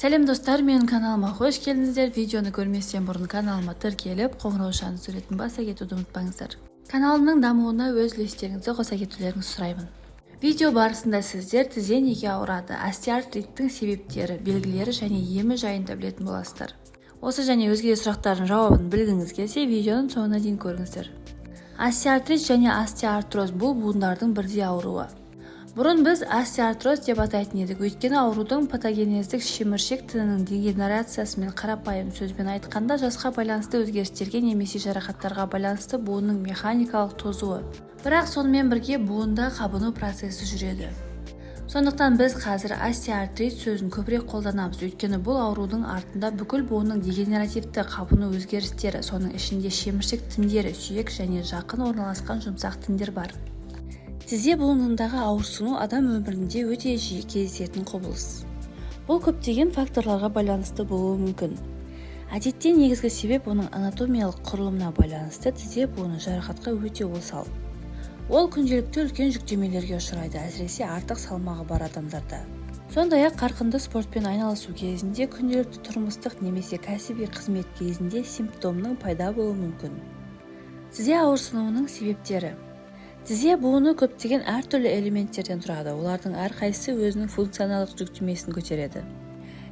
Сәлем достар, менің каналыма қош келдіңіздер. Видеоны көрместен бұрын каналыма тіркеліп, қоңырау шағын суретін баса кетуді ұмытпаңыздар. Каналымның дамуына өз үлестеріңізді қоса кетулеріңізді сұраймын. Видео барысында сіздер тізе неге ауырады, остеоартриттің себептері, белгілері және емі жайында білетін боласыздар. Осы және өзге сұрақтардың жауабын білгіңіз келсе, видеоның соңына дейін көріңіздер. Остеоартрит және остеоартроз бұл буындардың бірдей ауруы. Бұрын біз остеоартроз деп атайтын едік, өйткені аурудың патогенездік шеміршек тінінің дегенерациясымен, қарапайым сөзбен айтқанда, жасқа байланысты өзгерістерге немесе жарақаттарға байланысты буынның механикалық тозуы. Бірақ сонымен бірге буында қабыну процесі жүреді. Сондықтан біз қазір остеоартрит сөзін көбірек қолданамыз, өйткені бұл аурудың артында бүкіл буынның дегенеративті қабыну өзгерістері, соның ішінде шеміршек тіндері, сүйек және жақын орналасқан жұмсақ тіндер бар. Тізе буынындағы ауырсыну адам өмірінде өте жиі кездесетін құбылыс. Бұл көптеген факторларға байланысты болуы мүмкін. Әдетте негізгі себеп оның анатомиялық құрылымына байланысты тізе буыны жарақатқа өте осал. Ол күнделікті үлкен жүктемелерге ұшырайды, әсіресе артық салмағы бар адамдарда. Сондай-ақ қарқынды спортпен айналысу кезінде, күнделікті тұрмыстық немесе кәсіби қызмет кезінде симптомның пайда болуы мүмкін. Тізе ауырсынуының себептері. Тізе буыны көптеген әртүрлі элементтерден тұрады. Олардың әрқайсысы өзінің функционалдық жүктемесін көтереді.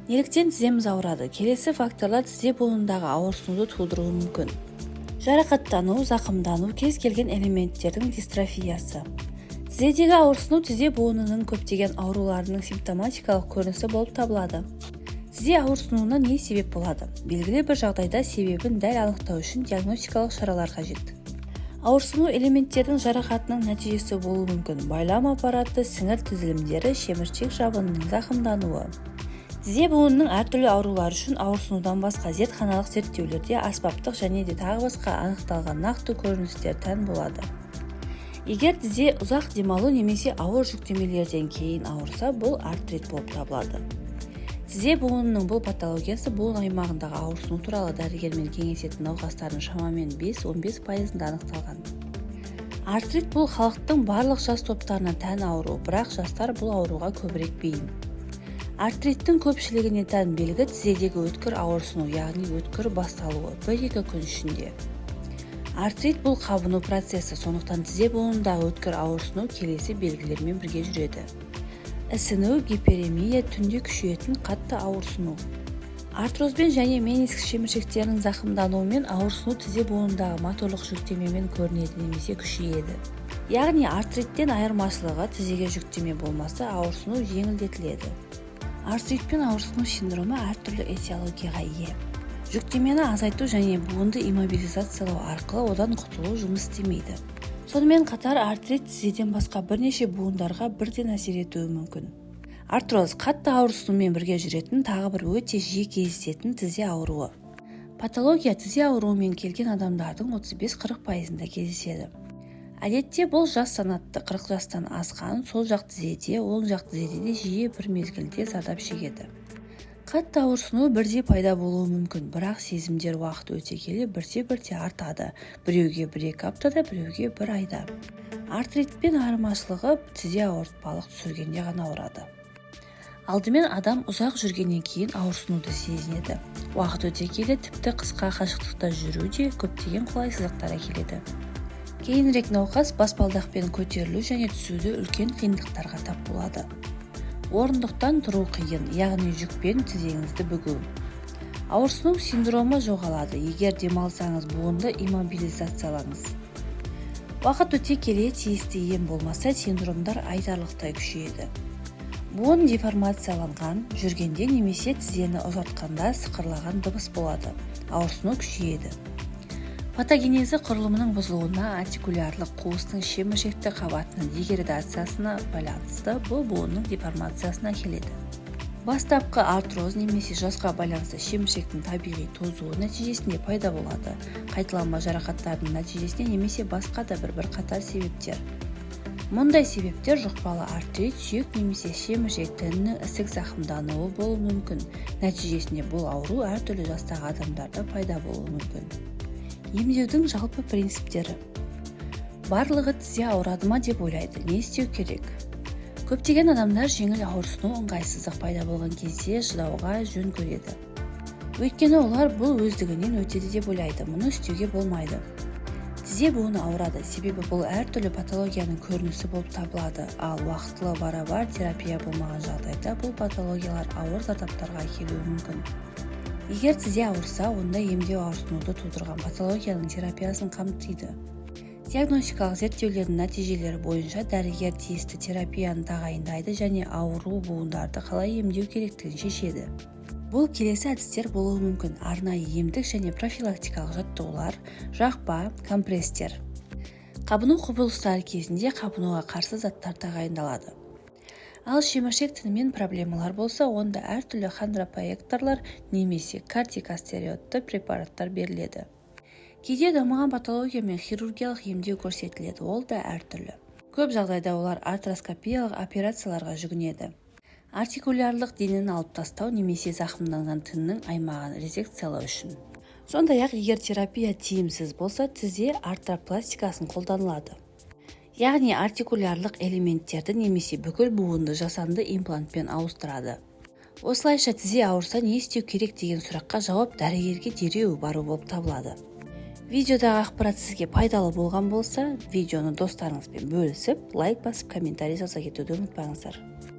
Неліктен тіземіз ауырады? Келесі факторлар тізе буынындағы ауырсынуды тудыруы мүмкін. Жарақаттану, зақымдану, кез келген элементтердің дистрофиясы. Тізедегі ауырсыну тізе буынының көптеген ауруларының симптоматикалық көрінісі болып табылады. Тізе ауырсынуына не себеп болады? Белгілі бір жағдайда себебін дәл анықтау үшін диагностикалық шаралар қажет. Ауырсыну элементтердің жарақатының нәтижесі болуы мүмкін. Байлам аппараты, сіңір түзілімдері, шеміршек жабынының зақымдануы. Тізе буынының әртүрлі аурулар үшін ауырсынудан басқа зертханалық зерттеулерде аспаптық және де тағы басқа анықталған нақты көріністер тән болады. Егер тізе ұзақ демалу немесе ауыр жүктемелерден кейін ауырса, бұл артрит болып табылады. Тізе буынының бұл патологиясы буын аймағындағы ауырсыну туралы дәрігермен кеңесетін науқастардың шамамен 5-15%-ында анықталған. Артрит бұл халықтың барлық жас топтарына тән ауру, бірақ жастар бұл ауруға көбірек бейім. Артриттің көпшілігіне тән белгі тізедегі өткір ауырсыну, яғни өткір басталуы 1-2 күн ішінде. Артрит бұл қабыну процесі, сондықтан тізе буынындағы өткір ауырсыну келесі белгілермен бірге жүреді. Ісіну, гиперемия, түнде күшейетін қатты ауырсыну. Артрозбен және мениск шеміршектерінің зақымдануымен ауырсыну тізе буынындағы моторлық жүктемемен көрінеді немесе күшейеді. Яғни артриттен айырмашылығы тізеге жүктеме болмаса, ауырсыну жеңілдетіледі. Артритпен ауырсыну синдромы әртүрлі этиологияға ие. Жүктемені азайту және буынды иммобилизациялау арқылы одан құтылу жұмыс істемейді. Сонымен қатар артрит тізеден басқа бірнеше буындарға бірден әсер етуі мүмкін. Артроз қатты ауырсынумен бірге жүретін тағы бір өте жиі кездесетін тізе ауруы. Патология тізе ауруымен келген адамдардың 35-40%-ында кездеседі. Әдетте бұл жас санатты 40 жастан асқан, сол жақ тізеде, оң жақ тізеде де жиі бір мезгілде зардап шегеді. Қатты ауырсыну бірде пайда болуы мүмкін, бірақ сезімдер уақыт өте келе бірте-бірте артады. Біреуге 1-2 аптада, біреуге 1 айда. Артритпен айырмашылығы тізе ауыртпалық түсіргенде ғана ауырады. Алдымен адам ұзақ жүргеннен кейін ауырсынуды сезінеді. Уақыт өте келе тіпті қысқа қашықтықта жүру де көптеген қолайсыздықтар әкеледі. Кейінірек науқас баспалдақпен көтерілу және түсуді үлкен қиындықтарға тап болады. Орындықтан тұру қиын, яғни жүкпен тізеңізді бүгу. Ауырсыну синдромы жоғалады, егер демалсаңыз буынды иммобилизациялаңыз. Уақыт өте келе тиісті ем болмаса, синдромдар айтарлықтай күшейеді. Буын деформацияланған, жүргенде немесе тізені ұзартқанда сықырлаған дыбыс болады. Ауырсыну күшейеді. Патогенезі құрылымының бұзылуына, артикулярлық қуыстың шеміршекті қабатының деградациясына байланысты бұл буынның деформациясына келеді. Бастапқы артроз немесе жасқа байланысты шеміршектің табиғи тозуы нәтижесінде пайда болады. Қайталанма жарақаттардың нәтижесінде немесе басқа да бір қатар себептер. Мұндай себептер жұқпалы артрит, сүйек немесе шеміршек тінінің ісік зақымдануы болуы мүмкін. Нәтижесінде бұл ауру әртүрлі жастағы адамдарда пайда болуы мүмкін. Емдеудің жалпы принциптері. Барлығы тізе ауырады ма деп ойлайды. Не істеу керек? Көптеген адамдар жеңіл ауырсыну, ыңғайсыздық пайда болған кезде шыдауға жөн көреді. Өйткені олар бұл өздігінен өтеді деп ойлайды, мұны істеуге болмайды. Тізе буыны ауырады, себебі бұл әртүрлі патологияның көрінісі болып табылады, ал уақытылы барабар терапия болмаған жағдайда бұл патологиялар ауыр зардаптарға әкелуі мүмкін. Егер тізе ауырса, онда емдеу ауырсынуды тудырған патологияның терапиясын қамтиды. Диагностикалық зерттеулердің нәтижелері бойынша дәрігер тиісті терапияны тағайындайды және ауру буындарды қалай емдеу керектігін шешеді. Бұл келесі әдістер болуы мүмкін: арнайы емдік және профилактикалық жаттығулар, жақпа, компресстер. Қабыну құбылыстары кезінде қабынуға қарсы заттар тағайындалады. Ал шеміршек тінімен проблемалар болса, онда әртүрлі хондропротекторлар немесе кортикостероидты препараттар беріледі. Кейде дамыған патология мен хирургиялық емдеу көрсетіледі, ол да әртүрлі. Көп жағдайда олар артроскопиялық операцияларға жүгінеді. Артикулярлық денені алып тастау немесе зақымданған тіннің аймағын резекциялау үшін. Сондай-ақ, егер терапия тиімсіз болса, тізе артропластикасын қолданылады. Яғни артикулярлық элементтерді немесе бүкіл буынды жасанды имплантпен ауыстырады. Осылайша тізе ауырса не істеу керек деген сұраққа жауап дәрігерге дереу бару болып табылады. Видеодағы ақпарат сізге пайдалы болған болса, видеоны достарыңызбен бөлісіп, лайк басып, комментарий жаза кетуді ұмытпаңыздар.